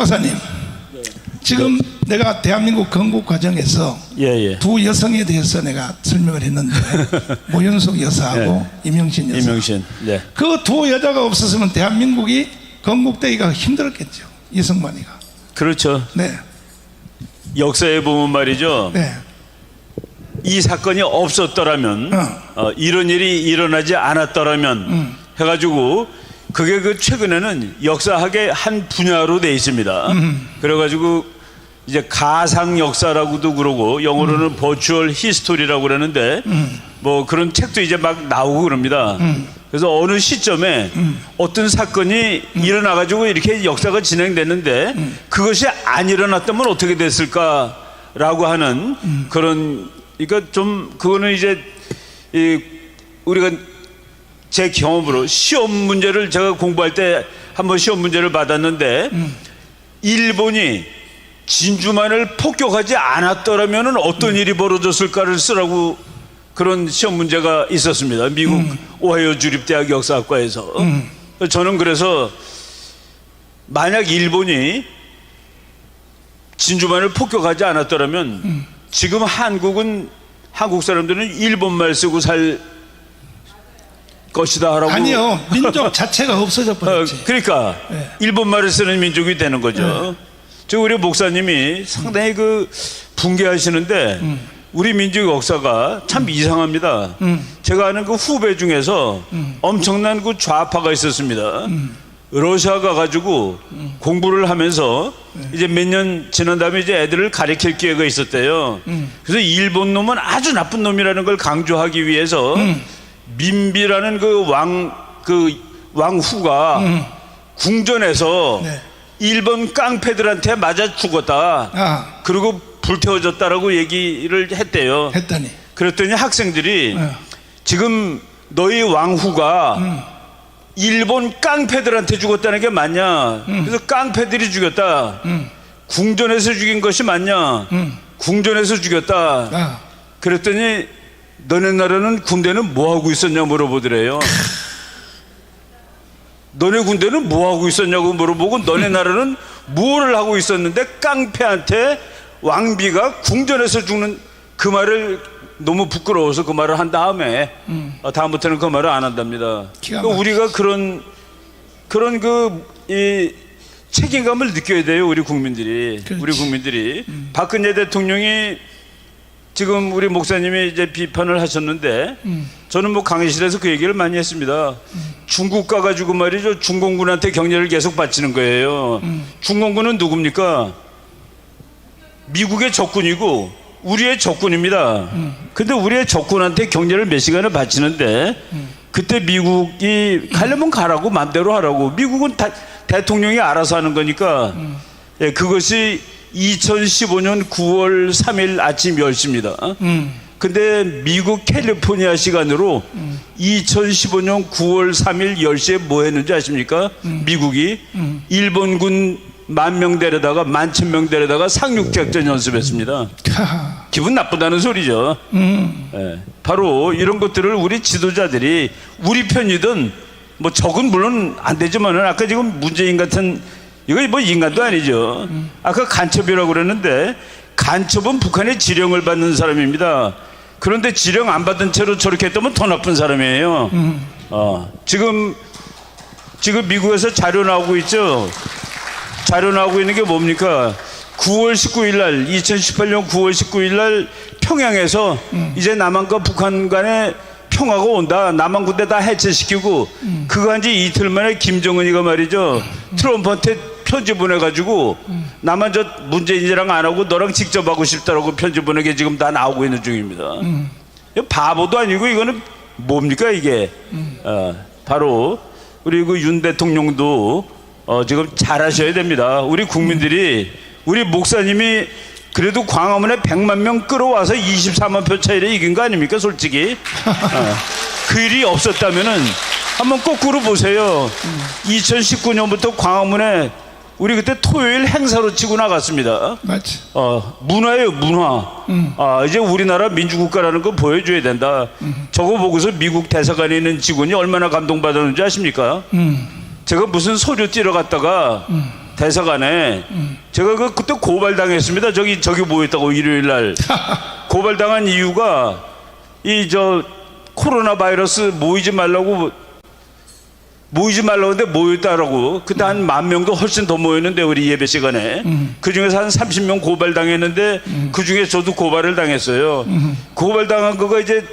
박사님, 지금 내가 대한민국 건국 과정에서 두 여성에 대해서 내가 설명을 했는데 모윤숙 여사하고 임영신 여사. 그 두 여자가 없었으면 대한민국이 건국되기가 힘들었겠죠. 이승만이가. 그렇죠. 네. 역사에 보면 말이죠. 네. 이 사건이 없었더라면 이런 일이 일어나지 않았더라면 해가지고 그게 그 최근에는 역사학의 한 분야로 돼 있습니다. 그래가지고 이제 가상 역사라고도 그러고 영어로는 버추얼 히스토리라고 그러는데 뭐 그런 책도 이제 막 나오고 그럽니다. 그래서 어느 시점에 어떤 사건이 일어나가지고 이렇게 역사가 진행됐는데 그것이 안 일어났다면 어떻게 됐을까라고 하는 그런, 그러니까 좀 그거는 이제 우리가 제 경험으로 시험 문제를 제가 공부할 때 한번 시험 문제를 받았는데 일본이 진주만을 폭격하지 않았더라면 어떤 일이 벌어졌을까를 쓰라고 그런 시험 문제가 있었습니다. 미국 오하이오 주립대학 역사학과에서. 저는 그래서 만약 일본이 진주만을 폭격하지 않았더라면 지금 한국 사람들은 일본말 쓰고 살 것이다 라고. 아니요, 민족 자체가 없어져 버렸지. 그러니까 네. 일본말을 쓰는 민족이 되는 거죠. 저 우리 목사님이 상당히 그 붕괴하시는데 우리 민족 역사가 참 이상합니다. 제가 아는 그 후배 중에서 엄청난 그 좌파가 있었습니다. 러시아 가가지고 공부를 하면서 이제 몇 년 지난 다음에 이제 애들을 가르칠 기회가 있었대요. 그래서 일본 놈은 아주 나쁜 놈이라는 걸 강조하기 위해서 민비라는 그 왕후가 궁전에서 네. 일본 깡패들한테 맞아 죽었다. 그리고 불태워졌다라고 얘기를 했대요. 했더니 그랬더니 학생들이 지금 너희 왕후가 일본 깡패들한테 죽었다는 게 맞냐? 그래서 깡패들이 죽였다. 궁전에서 죽인 것이 맞냐? 궁전에서 죽였다. 그랬더니 너네 나라는 군대는 뭐 하고 있었냐 물어보더래요. 너네 군대는 뭐 하고 있었냐고 물어보고 너네 나라는 뭐를 하고 있었는데 깡패한테 왕비가 궁전에서 죽는 그 말을 너무 부끄러워서 그 말을 한 다음에 다음부터는 그 말을 안 한답니다. 그러니까 우리가 그런 이 책임감을 느껴야 돼요. 우리 국민들이. 그렇지. 우리 국민들이 박근혜 대통령이 지금 우리 목사님이 이제 비판을 하셨는데 저는 뭐 강의실에서 그 얘기를 많이 했습니다. 중국 가가지고 말이죠, 중공군한테 격려를 계속 바치는 거예요. 중공군은 누굽니까? 미국의 적군이고 우리의 적군입니다. 근데 우리의 적군한테 격려를 몇 시간을 바치는데 그때 미국이 가려면 가라고 맘대로 하라고. 미국은 대통령이 알아서 하는 거니까. 예, 그것이 2015년 9월 3일 아침 10시입니다. 근데 미국 캘리포니아 시간으로 2015년 9월 3일 10시에 뭐 했는지 아십니까? 미국이 일본군 10,000명 데려다가 11,000명 데려다가 상륙작전 연습했습니다. 기분 나쁘다는 소리죠. 예, 바로 이런 것들을 우리 지도자들이 우리 편이든 뭐 적은 물론 안 되지만은 아까 지금 문재인 같은 이거 뭐 인간도 아니죠. 아까 간첩이라고 그랬는데 간첩은 북한의 지령을 받는 사람입니다. 그런데 지령 안 받은 채로 저렇게 했다면 더 나쁜 사람이에요. 지금 미국에서 자료 나오고 있죠. 자료 나오고 있는 게 뭡니까? 9월 19일 날 2018년 9월 19일 날 평양에서 이제 남한과 북한 간에 평화가 온다. 남한 군대 다 해체시키고 그거 한 지 이틀 만에 김정은이가 말이죠, 트럼프한테 편지 보내가지고 나만 저 문재인이랑 안 하고 너랑 직접 하고 싶다라고 편지 보내게 지금 다 나오고 있는 중입니다. 바보도 아니고 이거는 뭡니까 이게? 바로 우리 그 윤 대통령도 지금 잘하셔야 됩니다. 우리 국민들이, 우리 목사님이 그래도 광화문에 100만 명 끌어와서 24만 표 차이로 이긴 거 아닙니까 솔직히? 그 일이 없었다면은 한번 거꾸로 보세요. 2019년부터 광화문에 우리 그때 토요일 행사로 치고 나갔습니다. 맞지. 문화예요, 문화. 이제 우리나라 민주국가라는 거 보여줘야 된다. 저거 보고서 미국 대사관에 있는 직원이 얼마나 감동받았는지 아십니까? 제가 무슨 서류 띄러 갔다가 대사관에 제가 그때 고발당했습니다. 저기 모였다고 일요일 날 고발당한 이유가 코로나 바이러스 모이지 말라고 근데 모였다라고. 그때 한 10,000명도 훨씬 더 모였는데 우리 예배 시간에 그 중에서 한 30명 고발당했는데 그 중에 저도 고발을 당했어요. 고발당한 거가 이제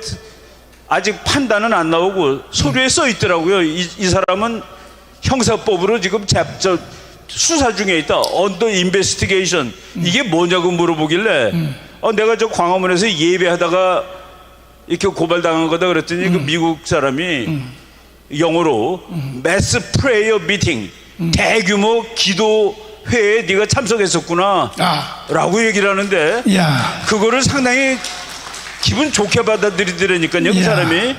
아직 판단은 안 나오고 서류에 써 있더라고요. 이 사람은 형사법으로 지금 수사 중에 있다. 언더 인베스티게이션. 이게 뭐냐고 물어보길래 내가 저 광화문에서 예배하다가 이렇게 고발당한 거다 그랬더니 그 미국 사람이 영어로 매스 프레이어 미팅, 대규모 기도회에 네가 참석했었구나 라고 얘기를 하는데 그거를 상당히 기분 좋게 받아들이더라니까요. 그 사람이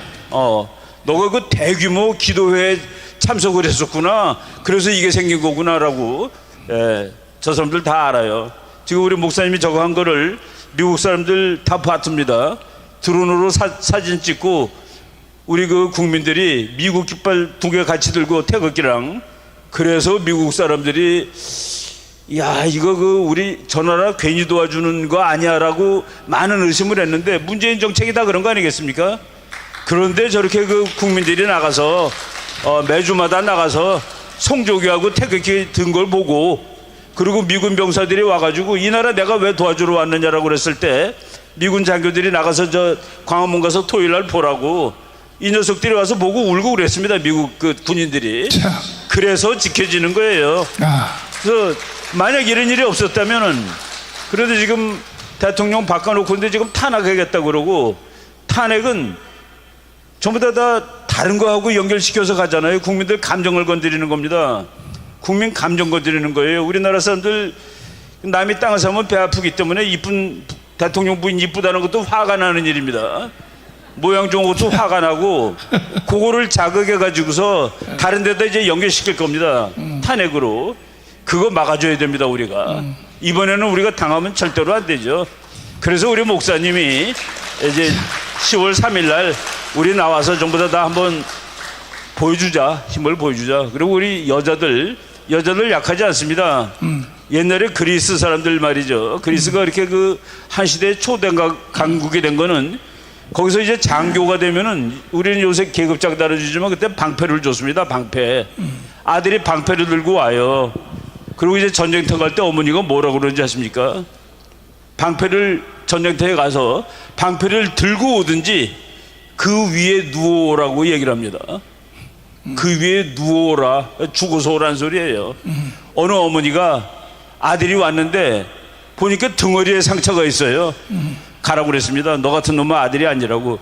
너가 그 대규모 기도회에 참석을 했었구나, 그래서 이게 생긴 거구나 라고. 저 사람들 다 알아요. 지금 우리 목사님이 저거 한 거를 미국 사람들 다 봤습니다. 드론으로 사진 찍고 우리 그 국민들이 미국 깃발 2개 같이 들고 태극기랑, 그래서 미국 사람들이 야 이거 우리 저 나라 괜히 도와주는 거 아니야라고 많은 의심을 했는데 문재인 정책이 다 그런 거 아니겠습니까? 그런데 저렇게 그 국민들이 나가서 매주마다 나가서 성조기하고 태극기 든 걸 보고, 그리고 미군 병사들이 와가지고 이 나라 내가 왜 도와주러 왔느냐라고 그랬을 때 미군 장교들이 나가서 저 광화문 가서 토요일 날 보라고 이 녀석들이 와서 보고 울고 그랬습니다. 미국 그 군인들이. 그래서 지켜지는 거예요. 그래서 만약 이런 일이 없었다면은, 그래도 지금 대통령 바꿔놓고 있는데 지금 탄핵하겠다고 그러고, 탄핵은 전부 다 다른 거하고 연결시켜서 가잖아요. 국민들 감정을 건드리는 겁니다. 국민 감정 건드리는 거예요. 우리나라 사람들 남이 땅을 사면 배 아프기 때문에 이쁜 대통령 부인 이쁘다는 것도 화가 나는 일입니다. 모양 좋은 것도 화가 나고, 그거를 자극해 가지고서 다른 데다 이제 연결시킬 겁니다. 탄핵으로. 그거 막아줘야 됩니다. 우리가 이번에는 우리가 당하면 절대로 안 되죠. 그래서 우리 목사님이 이제 10월 3일 날 우리 나와서 전부 다 한번 보여주자, 힘을 보여주자. 그리고 우리 여자들 약하지 않습니다. 옛날에 그리스 사람들 말이죠. 그리스가 이렇게 그 한 시대 초대 강국이 된 거는, 거기서 이제 장교가 되면은, 우리는 요새 계급장 다뤄주지만 그때 방패를 줬습니다. 방패. 아들이 방패를 들고 와요. 그리고 이제 전쟁터 갈 때 어머니가 뭐라고 그러는지 아십니까? 방패를, 전쟁터에 가서 방패를 들고 오든지 그 위에 누워라고 얘기를 합니다. 그 위에 누워라, 죽어서 오란 소리예요. 어느 어머니가 아들이 왔는데 보니까 등허리에 상처가 있어요. 가라고 그랬습니다. 너 같은 놈은 아들이 아니라고.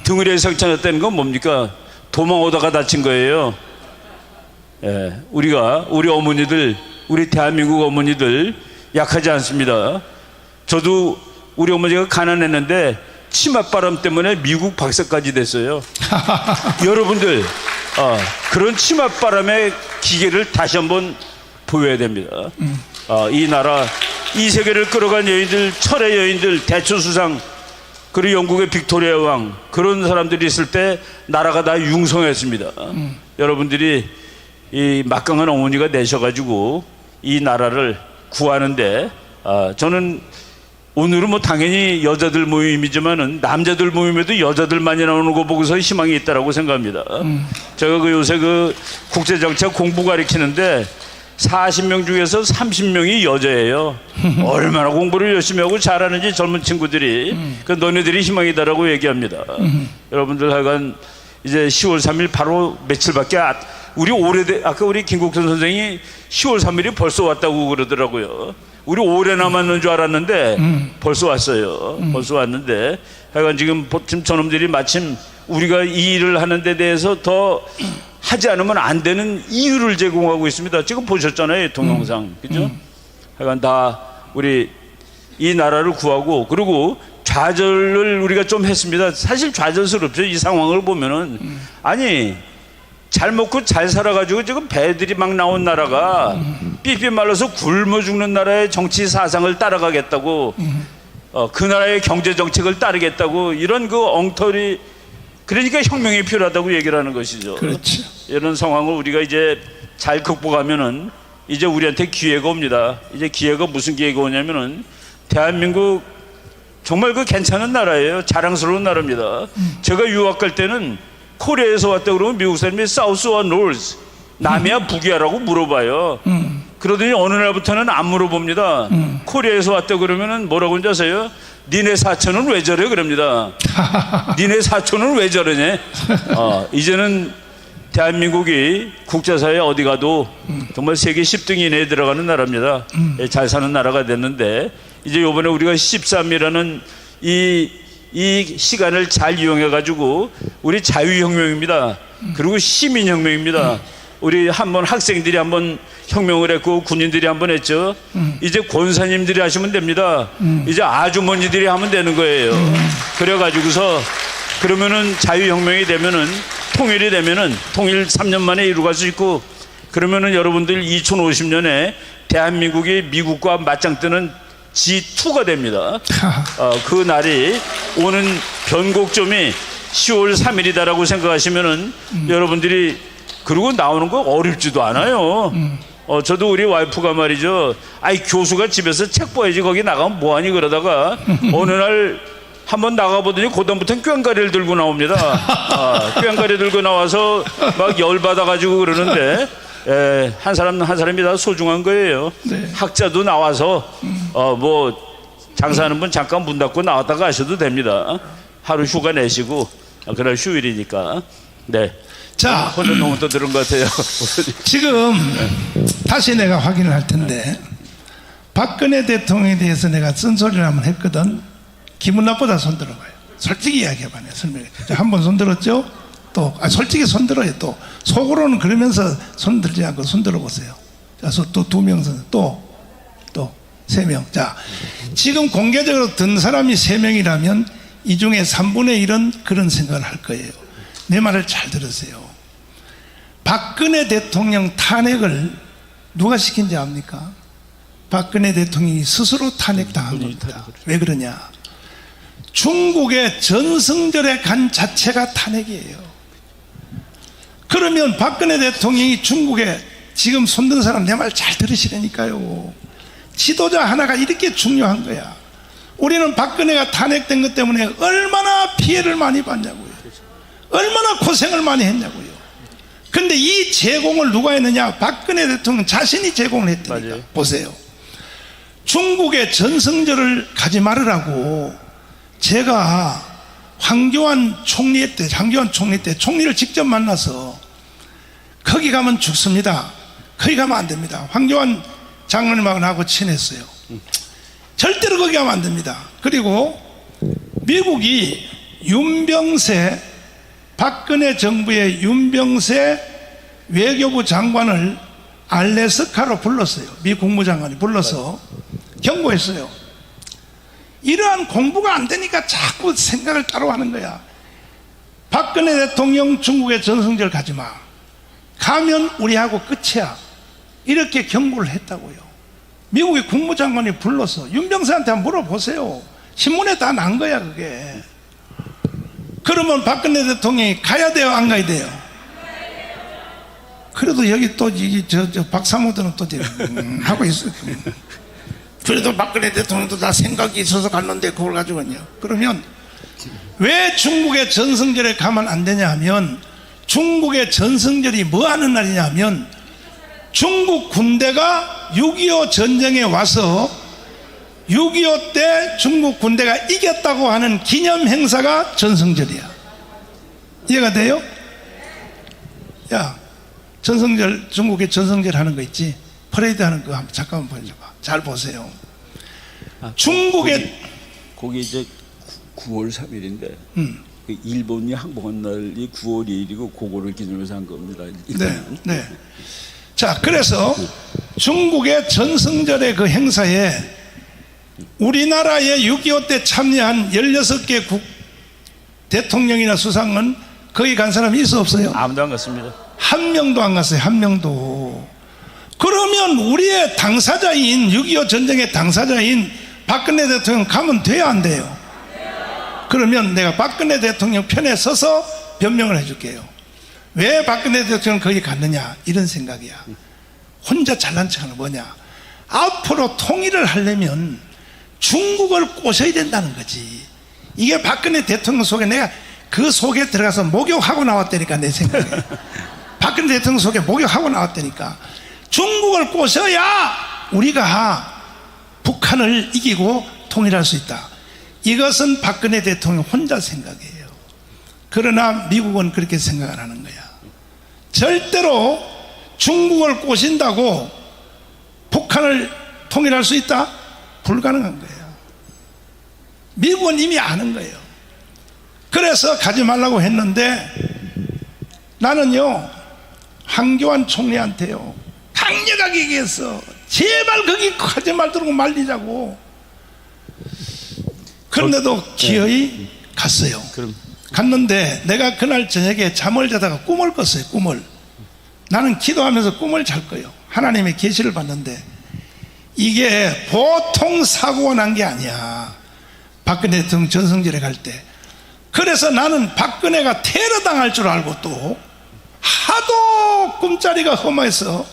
등허리에 상처가 났다는 건 뭡니까? 도망오다가 다친 거예요. 우리 어머니들, 우리 대한민국 어머니들 약하지 않습니다. 저도 우리 어머니가 가난했는데 치맛바람 때문에 미국 박사까지 됐어요. 여러분들 그런 치맛바람의 기계를 다시 한번 보여야 됩니다. 이 나라, 이 세계를 끌어간 여인들, 철의 여인들, 대처수상, 그리고 영국의 빅토리아 왕, 그런 사람들이 있을 때 나라가 다 융성했습니다. 여러분들이 이 막강한 어머니가 내셔가지고 이 나라를 구하는데, 저는 오늘은 뭐 당연히 여자들 모임이지만은 남자들 모임에도 여자들 많이 나오는 거 보고서 희망이 있다라고 생각합니다. 제가 그 요새 그 국제정책 공부 가르치는데 40명 중에서 30명이 여자예요. 얼마나 공부를 열심히 하고 잘하는지 젊은 친구들이. 그 너네들이 희망이다라고 얘기합니다. 여러분들 하여간 이제 10월 3일 바로 며칠밖에 아까 우리 김국선 선생이 10월 3일이 벌써 왔다고 그러더라고요. 우리 오래 남았는 줄 알았는데 벌써 왔어요. 벌써 왔는데 하여간 지금 저놈들이 마침 우리가 이 일을 하는 데 대해서 더 하지 않으면 안 되는 이유를 제공하고 있습니다. 지금 보셨잖아요, 동영상. 그죠? 하여간 다 우리 이 나라를 구하고, 그리고 좌절을 우리가 좀 했습니다. 사실 좌절스럽죠. 이 상황을 보면은. 아니, 잘 먹고 잘 살아가지고 지금 배들이 막 나온 나라가 삐삐 말라서 굶어 죽는 나라의 정치 사상을 따라가겠다고, 그 나라의 경제 정책을 따르겠다고, 이런 그 엉터리, 그러니까 혁명이 필요하다고 얘기를 하는 것이죠. 그렇죠. 이런 상황을 우리가 이제 잘 극복하면은 이제 우리한테 기회가 옵니다. 이제 기회가 무슨 기회가 오냐면은 대한민국 정말 그 괜찮은 나라예요. 자랑스러운 나라입니다. 제가 유학 갈 때는 코리아에서 왔다 그러면 미국 사람이 사우스와 노스, 남이야 북이야라고 물어봐요. 그러더니 어느 날부터는 안 물어봅니다. 코리아에서 왔다 그러면은 뭐라고 하는지 아세요? 니네 사촌은 왜 저래? 그럽니다. 니네 사촌은 왜 저러냐? 이제는 대한민국이 국제사회 어디 가도 정말 세계 10등 이내에 들어가는 나라입니다. 잘 사는 나라가 됐는데 이제 이번에 우리가 13이라는 이 시간을 잘 이용해 가지고 우리 자유혁명입니다. 그리고 시민혁명입니다. 우리 한번 학생들이 한번 혁명을 했고 군인들이 한번 했죠. 이제 권사님들이 하시면 됩니다. 이제 아주머니들이 하면 되는 거예요. 그래가지고서 그러면은 자유혁명이 되면은 통일이 되면은 통일 3년 만에 이루어갈 수 있고 그러면은 여러분들 2050년에 대한민국이 미국과 맞짱 뜨는 G2가 됩니다. 그 날이 오는 변곡점이 10월 3일이다라고 생각하시면은 여러분들이 그리고 나오는 거 어렵지도 않아요. 저도 우리 와이프가 말이죠. 아이 교수가 집에서 책 봐야지 거기 나가면 뭐하니 그러다가 어느 날 한번 나가보더니 그다음부터는 꽹가리를 들고 나옵니다. 꽹가리 들고 나와서 막 열받아가지고 그러는데 한 사람이 다 소중한 거예요. 네. 학자도 나와서 뭐 장사하는 분 잠깐 문 닫고 나왔다가 가셔도 됩니다. 하루 휴가 내시고 그날 휴일이니까. 네. 자, 혼자 너무 또 들은 것 같아요. 지금 다시 내가 확인을 할 텐데 박근혜 대통령에 대해서 내가 쓴소리를 한번 했거든. 기분 나쁘다 손 들어봐요. 솔직히 이야기해봐요. 설명해. 한 번 손 들었죠? 또 솔직히 손 들어요. 또 속으로는 그러면서 손 들지 않고 손 들어보세요. 자, 또 2명 또 3명. 자, 지금 공개적으로 든 사람이 3명이라면 이 중에 3분의 1은 그런 생각을 할 거예요. 내 말을 잘 들으세요. 박근혜 대통령 탄핵을 누가 시킨지 압니까? 박근혜 대통령이 스스로 탄핵당한 겁니다. 왜 그러냐? 중국의 전승절에 간 자체가 탄핵이에요. 그러면 박근혜 대통령이 중국에 지금 손든 사람 내 말 잘 들으시라니까요. 지도자 하나가 이렇게 중요한 거야. 우리는 박근혜가 탄핵된 것 때문에 얼마나 피해를 많이 봤냐고요. 얼마나 고생을 많이 했냐고요. 근데 이 제공을 누가 했느냐? 박근혜 대통령 자신이 제공을 했다니까. 맞아요. 보세요. 중국의 전승절을 가지 말으라고 제가 황교안 총리 때 총리를 직접 만나서 거기 가면 죽습니다. 거기 가면 안 됩니다. 황교안 장로님하고 나하고 친했어요. 절대로 거기 가면 안 됩니다. 그리고 미국이 윤병세 박근혜 정부의 윤병세 외교부 장관을 알래스카로 불렀어요. 미 국무장관이 불러서 경고했어요. 이러한 공부가 안 되니까 자꾸 생각을 따로 하는 거야. 박근혜 대통령 중국의 전승절 가지 마. 가면 우리하고 끝이야. 이렇게 경고를 했다고요. 미국의 국무장관이 불러서 윤병세한테 한번 물어보세요. 신문에 다 난 거야 그게. 그러면 박근혜 대통령이 가야 돼요 안 가야 돼요? 그래도 여기 또 저 박사모들은 또 하고 있어요. 그래도 박근혜 대통령도 다 생각이 있어서 갔는데 그걸 가지고요. 그러면 왜 중국의 전승절에 가면 안 되냐 하면 중국의 전승절이 뭐 하는 날이냐 하면 중국 군대가 6.25 전쟁에 와서 6.25 때 중국 군대가 이겼다고 하는 기념 행사가 전승절이야. 이해가 돼요? 야, 전승절, 중국의 전승절 하는 거 있지? 퍼레이드 하는 거 한번 잠깐만 보여줘봐. 잘 보세요. 중국의 거기 이제 9월 3일인데 일본이 항복한 날이 9월 2일이고 그거를 기준으로 한 겁니다. 네. 자, 그래서 중국의 전승절의 그 행사에 우리나라의 6.25 때 참여한 16개 대통령이나 수상은 거기 간 사람이 있어 없어요? 아무도 안 갔습니다. 한 명도 안 갔어요. 한 명도. 그러면 우리의 당사자인 6.25 전쟁의 당사자인 박근혜 대통령 가면 돼야 안 돼요? 그러면 내가 박근혜 대통령 편에 서서 변명을 해줄게요. 왜 박근혜 대통령 거기 갔느냐 이런 생각이야. 혼자 잘난 척하는 뭐냐? 앞으로 통일을 하려면 중국을 꼬셔야 된다는 거지. 이게 박근혜 대통령 속에 내가 그 속에 들어가서 목욕하고 나왔다니까, 내 생각에. 박근혜 대통령 속에 목욕하고 나왔다니까. 중국을 꼬셔야 우리가 북한을 이기고 통일할 수 있다. 이것은 박근혜 대통령 혼자 생각이에요. 그러나 미국은 그렇게 생각 안 하는 거야. 절대로 중국을 꼬신다고 북한을 통일할 수 있다? 불가능한 거예요. 미국은 이미 아는 거예요. 그래서 가지 말라고 했는데 나는요, 황교안 총리한테요, 강력하게 얘기했어. 제발 거기 가지 말도록 말리자고. 그런데도 기어이 갔어요. 갔는데 내가 그날 저녁에 잠을 자다가 꿈을 꿨어요. 꿈을. 나는 기도하면서 꿈을 잘 거예요. 하나님의 계시를 봤는데 이게 보통 사고가 난 게 아니야. 박근혜 대통령 전성질에 갈 때. 그래서 나는 박근혜가 테러 당할 줄 알고 또 하도 꿈자리가 험해서,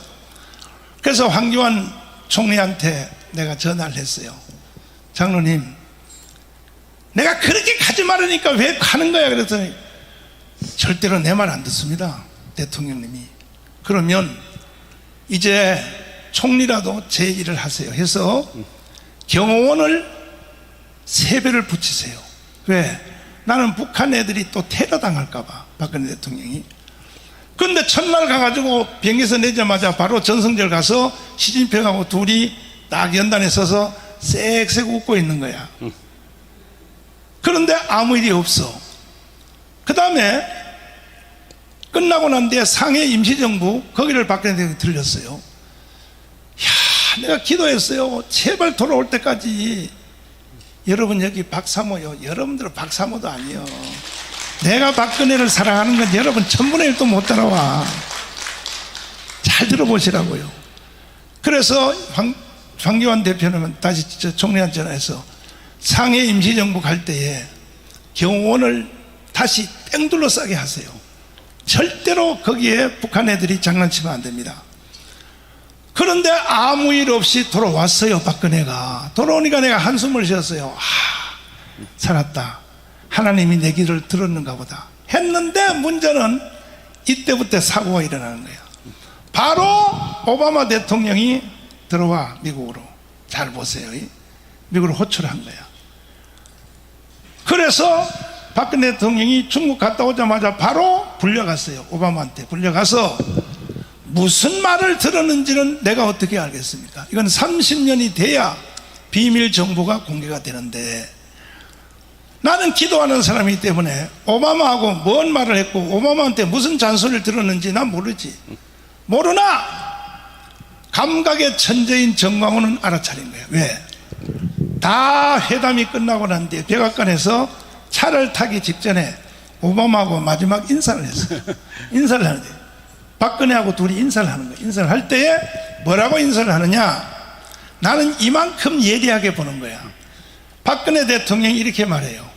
그래서 황교안 총리한테 내가 전화를 했어요. 장로님, 내가 그렇게 가지 말으니까 왜 가는 거야? 그랬더니 절대로 내 말 안 듣습니다, 대통령님이. 그러면 이제 총리라도 제 일을 하세요 해서 경호원을 3배를 붙이세요. 왜? 나는 북한 애들이 또 테러 당할까 봐, 박근혜 대통령이. 근데 첫날 가가지고 비행기에서 내자마자 바로 전성절 가서 시진핑하고 둘이 딱 연단에 서서 쌕쌕 웃고 있는 거야. 그런데 아무 일이 없어. 그 다음에 끝나고 난 뒤에 상해 임시정부 거기를 박근혜 대통령이 들렸어요. 야, 내가 기도했어요. 제발 돌아올 때까지. 여러분 여기 박사모요. 여러분들은 박사모도 아니요. 내가 박근혜를 사랑하는 건 여러분 1000분의 1도 못 따라와. 잘 들어보시라고요. 그래서 황교안 대표는 다시 총리한테 전화해서 상해 임시정부 갈 때에 경호원을 다시 뺑 둘러싸게 하세요. 절대로 거기에 북한 애들이 장난치면 안 됩니다. 그런데 아무 일 없이 돌아왔어요. 박근혜가 돌아오니까 내가 한숨을 쉬었어요. 살았다. 하나님이 내 길을 들었는가 보다 했는데, 문제는 이때부터 사고가 일어나는 거예요. 바로 오바마 대통령이 들어와 미국으로. 잘 보세요. 미국으로 호출한 거야. 그래서 박근혜 대통령이 중국 갔다 오자마자 바로 불려갔어요. 오바마한테 불려가서 무슨 말을 들었는지는 내가 어떻게 알겠습니까? 이건 30년이 돼야 비밀 정보가 공개가 되는데, 나는 기도하는 사람이기 때문에 오바마하고 뭔 말을 했고 오바마한테 무슨 잔소리를 들었는지 난 모르지. 모르나 감각의 천재인 정광훈은 알아차린 거예요. 왜? 다 회담이 끝나고 난 뒤에 백악관에서 차를 타기 직전에 오바마하고 마지막 인사를 했어요. 인사를 하는데 박근혜하고 둘이 인사를 하는 거예요. 인사를 할 때에 뭐라고 인사를 하느냐? 나는 이만큼 예리하게 보는 거야. 박근혜 대통령이 이렇게 말해요.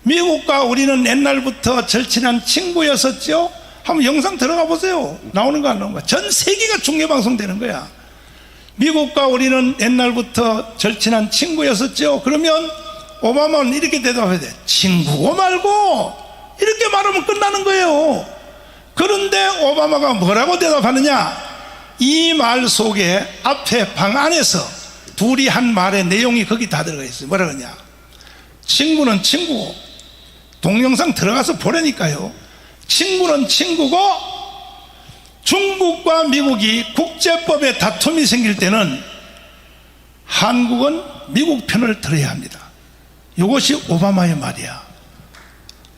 미국과 우리는 옛날부터 절친한 친구였었죠? 한번 영상 들어가 보세요. 나오는 거 안 나오는 거. 전 세계가 중계방송 되는 거야. 미국과 우리는 옛날부터 절친한 친구였었죠? 그러면 오바마는 이렇게 대답해야 돼. 친구고 말고. 이렇게 말하면 끝나는 거예요. 그런데 오바마가 뭐라고 대답하느냐? 이 말 속에 앞에 방 안에서 둘이 한 말의 내용이 거기 다 들어가 있어요. 뭐라 그러냐? 친구는 친구고, 동영상 들어가서 보라니까요. 친구는 친구고, 중국과 미국이 국제법에 다툼이 생길 때는 한국은 미국 편을 들어야 합니다. 이것이 오바마의 말이야.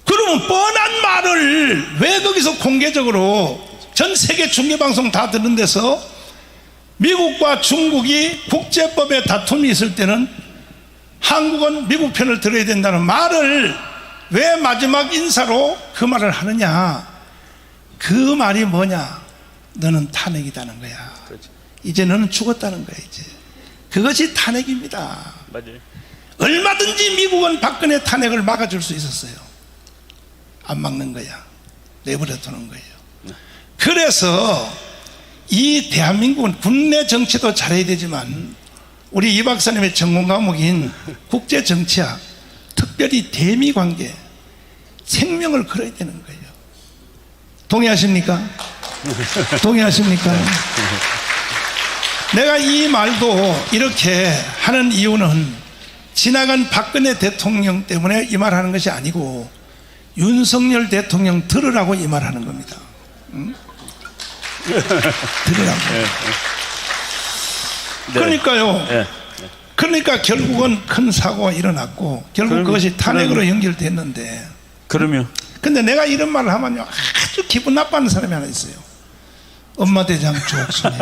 그러면 뻔한 말을 왜 거기서 공개적으로 전 세계 중계방송 다 듣는 데서 미국과 중국이 국제법에 다툼이 있을 때는 한국은 미국 편을 들어야 된다는 말을 왜 마지막 인사로 그 말을 하느냐? 그 말이 뭐냐? 너는 탄핵이다는 거야. 그렇지. 이제 너는 죽었다는 거야. 이제 그것이 탄핵입니다. 맞아요. 얼마든지 미국은 박근혜 탄핵을 막아줄 수 있었어요. 안 막는 거야. 내버려 두는 거예요. 그래서 이 대한민국은 국내 정치도 잘해야 되지만 우리 이 박사님의 전공 과목인 국제정치학, 특별히 대미관계, 생명을 걸어야 되는 거예요. 동의하십니까? 동의하십니까? 내가 이 말도 이렇게 하는 이유는 지나간 박근혜 대통령 때문에 이 말하는 것이 아니고 윤석열 대통령 들으라고 이 말하는 겁니다. 응? 들으라고. 네. 그러니까요. 네. 그러니까 결국은 큰 사고가 일어났고 결국 그것이 탄핵으로 연결됐는데. 그러면. 근데 내가 이런 말을 하면요 아주 기분 나빠하는 사람이 하나 있어요. 엄마 대장 주옥순이.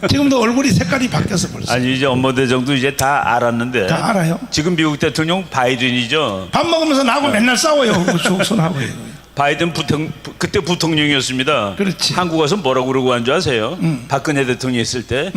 지금도 얼굴이 색깔이 바뀌어서 벌써. 아니 이제 엄마 대장도 이제 다 알았는데. 다 알아요? 지금 미국 대통령 바이든이죠. 밥 먹으면서 나하고 맨날 싸워요. 주옥순하고요. 바이든 그때 부통령이었습니다. 그렇지. 한국 와서 뭐라고 그러고 간 줄 아세요? 박근혜 대통령이 있을 때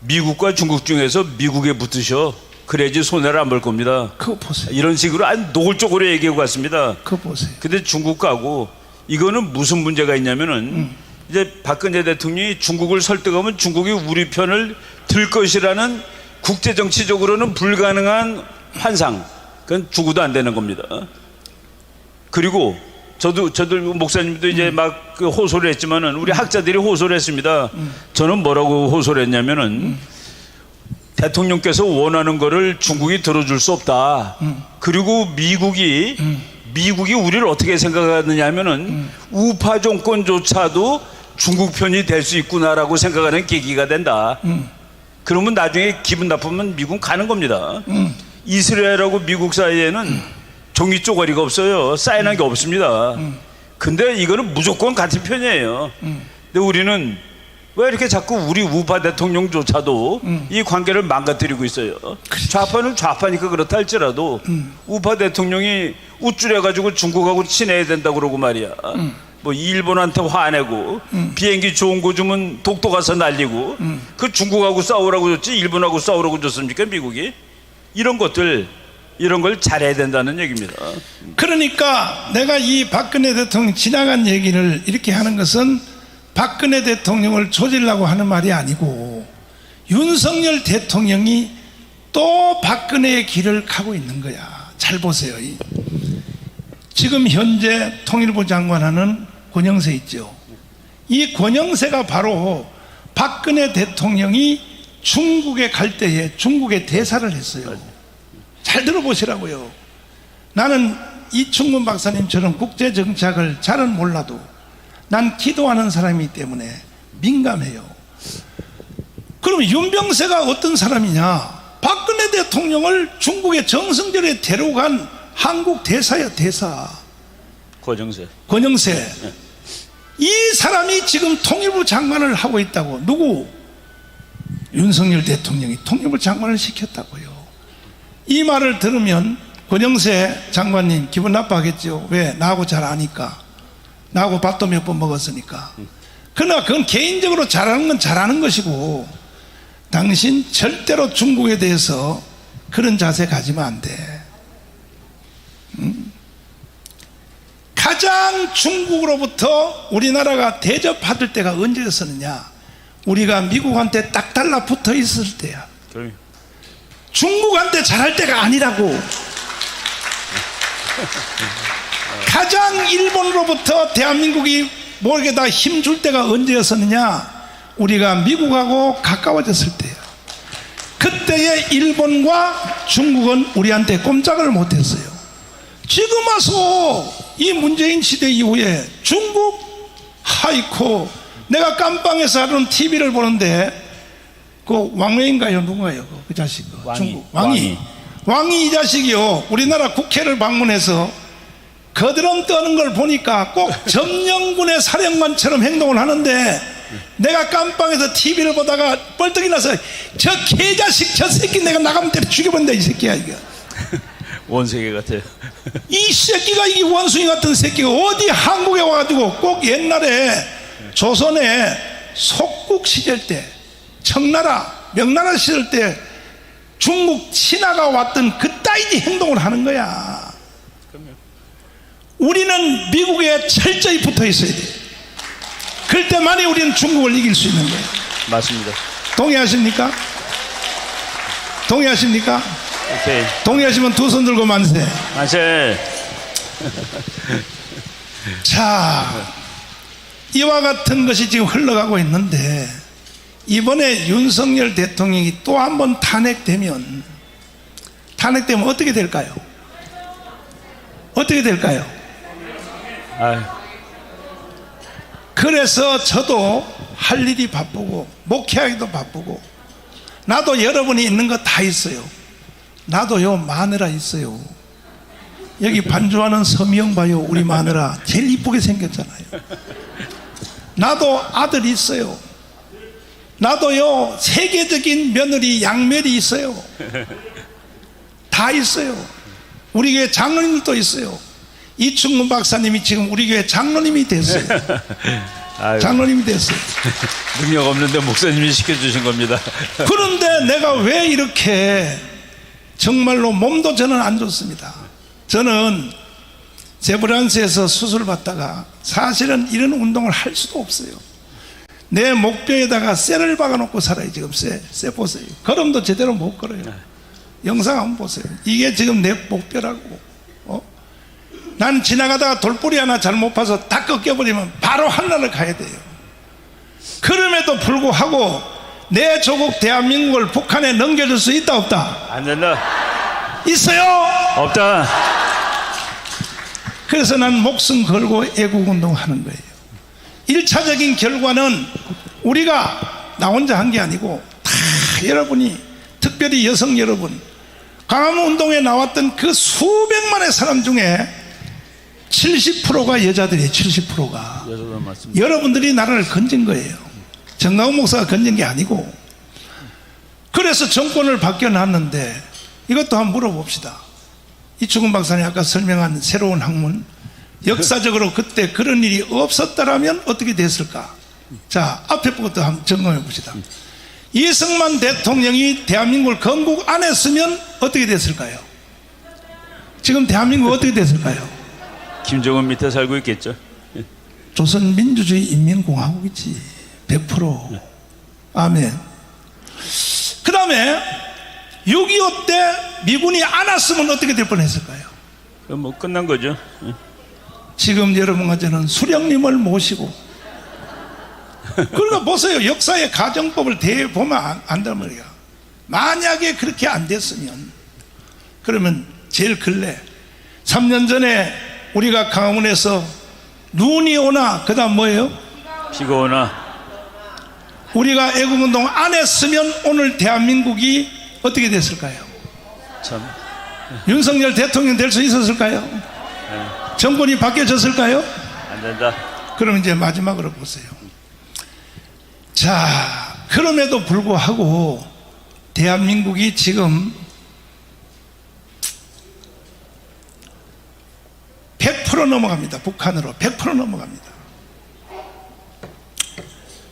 미국과 중국 중에서 미국에 붙으셔. 그래야지 손해를 안 볼 겁니다. 그거 보세요. 이런 식으로 아주 노골적으로 얘기하고 갔습니다. 그거 보세요. 근데 중국 가고 이거는 무슨 문제가 있냐면은 이제 박근혜 대통령이 중국을 설득하면 중국이 우리 편을 들 것이라는 국제 정치적으로는 불가능한 환상. 그건 죽어도 안 되는 겁니다. 그리고 저도 목사님도 이제 막 그 호소를 했지만은 우리 학자들이 호소를 했습니다. 저는 뭐라고 호소를 했냐면은 대통령께서 원하는 거를 중국이 들어줄 수 없다. 그리고 미국이 우리를 어떻게 생각하느냐 하면은 우파 정권조차도 중국 편이 될 수 있구나라고 생각하는 계기가 된다. 그러면 나중에 기분 나쁘면 미국 가는 겁니다. 이스라엘하고 미국 사이에는 종이 쪼가리가 없어요. 쌓여난 게 없습니다. 근데 이거는 무조건 같은 편이에요. 근데 우리는 왜 이렇게 자꾸 우리 우파 대통령조차도 이 관계를 망가뜨리고 있어요. 좌파는 좌파니까 그렇다 할지라도 우파 대통령이 우쭐해가지고 중국하고 친해야 된다고 그러고 말이야. 뭐 일본한테 화내고 비행기 좋은 거 주면 독도 가서 날리고 그 중국하고 싸우라고 줬지 일본하고 싸우라고 줬습니까 미국이? 이런 걸 잘해야 된다는 얘기입니다. 그러니까 내가 이 박근혜 대통령 지나간 얘기를 이렇게 하는 것은 박근혜 대통령을 조지려고 하는 말이 아니고 윤석열 대통령이 또 박근혜의 길을 가고 있는 거야. 잘 보세요. 지금 현재 통일부 장관하는 권영세 있죠. 이 권영세가 바로 박근혜 대통령이 중국에 갈 때에 중국에 대사를 했어요. 잘 들어보시라고요. 나는 이충근 박사님처럼 국제정치학을 잘은 몰라도 난 기도하는 사람이기 때문에 민감해요. 그럼 윤병세가 어떤 사람이냐? 박근혜 대통령을 중국의 정성절에 데려간 한국 대사야, 대사. 권영세. 네. 이 사람이 지금 통일부 장관을 하고 있다고. 누구? 윤석열 대통령이 통일부 장관을 시켰다고요. 이 말을 들으면 권영세 장관님 기분 나빠하겠죠. 왜? 나하고 잘 아니까. 나하고 밥도 몇 번 먹었으니까. 그러나 그건 개인적으로 잘하는 건 잘하는 것이고 당신 절대로 중국에 대해서 그런 자세 가지면 안 돼. 가장 중국으로부터 우리나라가 대접받을 때가 언제였었느냐? 우리가 미국한테 딱 달라붙어 있을 때야. 중국한테 잘할 때가 아니라고. 가장 일본으로부터 대한민국이 모르게 다 힘줄 때가 언제였었느냐? 우리가 미국하고 가까워졌을 때야. 그때의 일본과 중국은 우리한테 꼼짝을 못했어요. 지금 와서 이 문재인 시대 이후에 중국, 하이코, 내가 깜빵에서 하는 TV를 보는데 그 왕외인가요? 누군가요? 그 자식. 중국 왕이 이 자식이요. 우리나라 국회를 방문해서 거드름 떠는 걸 보니까 꼭 점령군의 사령관처럼 행동을 하는데 내가 깜빵에서 TV를 보다가 뻘떡이 나서 저 개자식 저 새끼 내가 나가면 때려 죽여본다 이 새끼야 이거. 원세계 같아요. 이 새끼가 이 원숭이 같은 새끼가 어디 한국에 와가지고 꼭 옛날에 조선의 속국 시절 때 청나라 명나라 시절 때 중국 신하가 왔던 그따위지 행동을 하는 거야. 우리는 미국에 철저히 붙어 있어야 돼. 그럴 때만이 우리는 중국을 이길 수 있는 거예요. 맞습니다. 동의하십니까? 동의하십니까? 오케이. 동의하시면 두 손 들고 만세. 만세. 자, 이와 같은 것이 지금 흘러가고 있는데 이번에 윤석열 대통령이 또 한 번 탄핵되면 어떻게 될까요? 어떻게 될까요? 아유. 그래서 저도 할 일이 바쁘고 목회하기도 바쁘고 나도 여러분이 있는 거 다 있어요. 나도요 마누라 있어요. 여기 반주하는 서미영 봐요. 우리 마누라 제일 이쁘게 생겼잖아요. 나도 아들 있어요. 나도요 세계적인 며느리 양멜이 있어요. 다 있어요. 우리 교회 장로님도 있어요. 이충근 박사님이 지금 우리 교회 장로님이 됐어요. 장로님이 됐어요. 능력 없는데 목사님이 시켜주신 겁니다. 그런데 내가 왜 이렇게 정말로 몸도 저는 안 좋습니다. 저는 세브란스에서 수술을 받다가 사실은 이런 운동을 할 수도 없어요. 내 목뼈에다가 쇠를 박아놓고 살아요. 지금 쇠 보세요. 걸음도 제대로 못 걸어요. 영상 한번 보세요. 이게 지금 내 목뼈라고. 난 지나가다가 돌뿌리 하나 잘못 봐서 다 꺾여버리면 바로 한나라를 가야 돼요. 그럼에도 불구하고 내 조국 대한민국을 북한에 넘겨줄 수 있다 없다? 안 된다. 있어요? 없다. 그래서 난 목숨 걸고 애국운동 하는 거예요. 1차적인 결과는 우리가 나 혼자 한 게 아니고 다 여러분이, 특별히 여성 여러분, 광화문운동에 나왔던 그 수백만의 사람 중에 70%가 여자들이에요. 70%가 여러분들이 나라를 건진 거예요. 정강훈 목사가 건진 게 아니고. 그래서 정권을 바뀌어놨는데 이것도 한번 물어봅시다. 이충근 박사님 아까 설명한 새로운 학문, 역사적으로 그때 그런 일이 없었다라면 어떻게 됐을까? 자, 앞에 것도 한번 점검해 봅시다. 이승만 대통령이 대한민국을 건국 안 했으면 어떻게 됐을까요? 지금 대한민국 어떻게 됐을까요? 김정은 밑에 살고 있겠죠. 조선민주주의 인민공화국이지. 100%. 아멘. 그 다음에 6.25 때 미군이 안 왔으면 어떻게 될 뻔했을까요? 뭐 끝난 거죠. 지금 여러분과 저는 수령님을 모시고, 그러니까 보세요. 역사의 가정법을 대보면 안단 말이야. 만약에 그렇게 안 됐으면, 그러면 제일 근래 3년 전에 우리가 강화문에서 눈이 오나 그 다음 뭐예요? 비가 오나. 우리가 애국운동 안 했으면 오늘 대한민국이 어떻게 됐을까요? 참. 윤석열 대통령 될 수 있었을까요? 정권이 바뀌어졌을까요? 안 된다. 그럼 이제 마지막으로 보세요. 자, 그럼에도 불구하고 대한민국이 지금 100% 넘어갑니다. 북한으로 100% 넘어갑니다.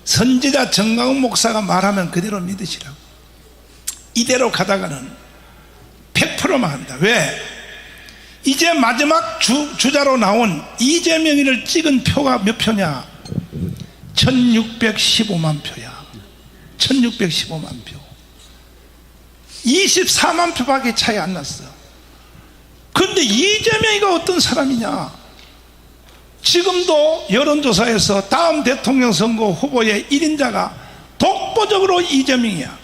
선지자 정강훈 목사가 말하면 그대로 믿으시라고. 이대로 가다가는 100%만 합니다. 왜? 이제 마지막 주자로 나온 이재명이를 찍은 표가 몇 표냐? 1615만 표야. 1615만 표. 24만 표밖에 차이 안 났어. 근데 이재명이가 어떤 사람이냐? 지금도 여론조사에서 다음 대통령 선거 후보의 1인자가 독보적으로 이재명이야.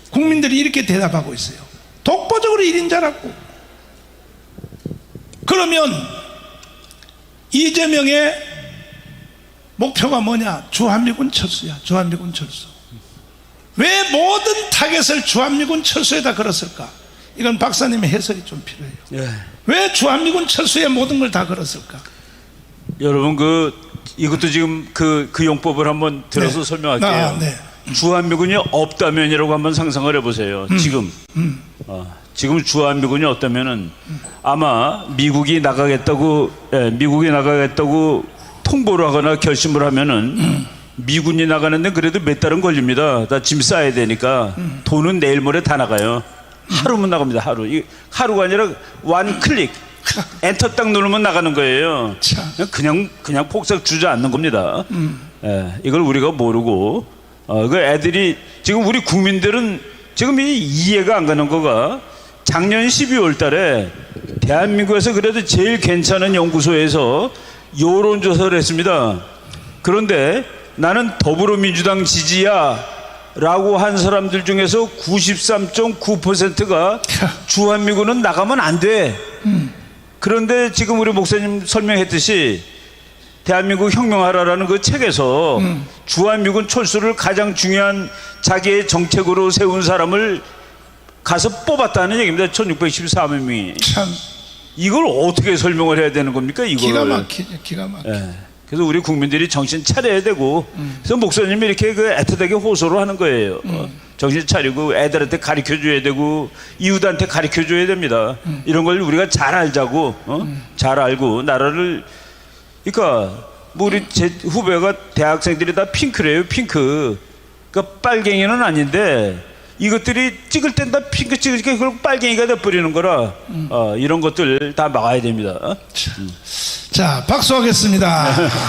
국민들이 이렇게 대답하고 있어요. 독보적으로 1인자라고. 그러면 이재명의 목표가 뭐냐? 주한미군 철수야. 주한미군 철수. 왜 모든 타겟을 주한미군 철수에다 걸었을까? 이건 박사님의 해설이 좀 필요해요. 예. 왜 주한미군 철수에 모든 걸 다 걸었을까? 여러분 이것도 지금 그 용법을 한번 들어서 설명할게요. 네. 주한미군이 없다면이라고 한번 상상을 해보세요. 지금 지금 주한미군이 없다면은 아마 미국이 나가겠다고 통보를 하거나 결심을 하면은 미군이 나가는데 그래도 몇 달은 걸립니다. 다 짐 싸야 되니까 돈은 내일 모레 다 나가요. 하루면 나갑니다. 하루가 아니라 원 클릭 엔터 딱 누르면 나가는 거예요. 그냥 폭삭 주저앉는 겁니다. 이걸 우리가 모르고 그 애들이 지금 우리 국민들은 지금 이해가 안 가는 거가 작년 12월 달에 대한민국에서 그래도 제일 괜찮은 연구소에서 여론조사를 했습니다. 그런데 나는 더불어민주당 지지야 라고 한 사람들 중에서 93.9%가 주한미군은 나가면 안 돼. 그런데 지금 우리 목사님 설명했듯이 대한민국 혁명하라라는 그 책에서 주한미군 철수를 가장 중요한 자기의 정책으로 세운 사람을 가서 뽑았다는 얘기입니다. 1614만 명이. 참 이걸 어떻게 설명을 해야 되는 겁니까? 이걸. 기가 막히죠. 기가 막혀. 그래서 우리 국민들이 정신 차려야 되고 그래서 목사님이 이렇게 그 애틋하게 호소를 하는 거예요. 정신 차리고 애들한테 가르쳐줘야 되고 이웃한테 가르쳐줘야 됩니다. 이런 걸 우리가 잘 알자고 잘 알고 나라를 그러니까 뭐 우리 제 후배가 대학생들이 다 핑크래요. 핑크. 그러니까 빨갱이는 아닌데 이것들이 찍을 땐 다 핑크 찍으니까 그걸 빨갱이가 돼버리는 거라 이런 것들 다 막아야 됩니다. 자, 박수하겠습니다.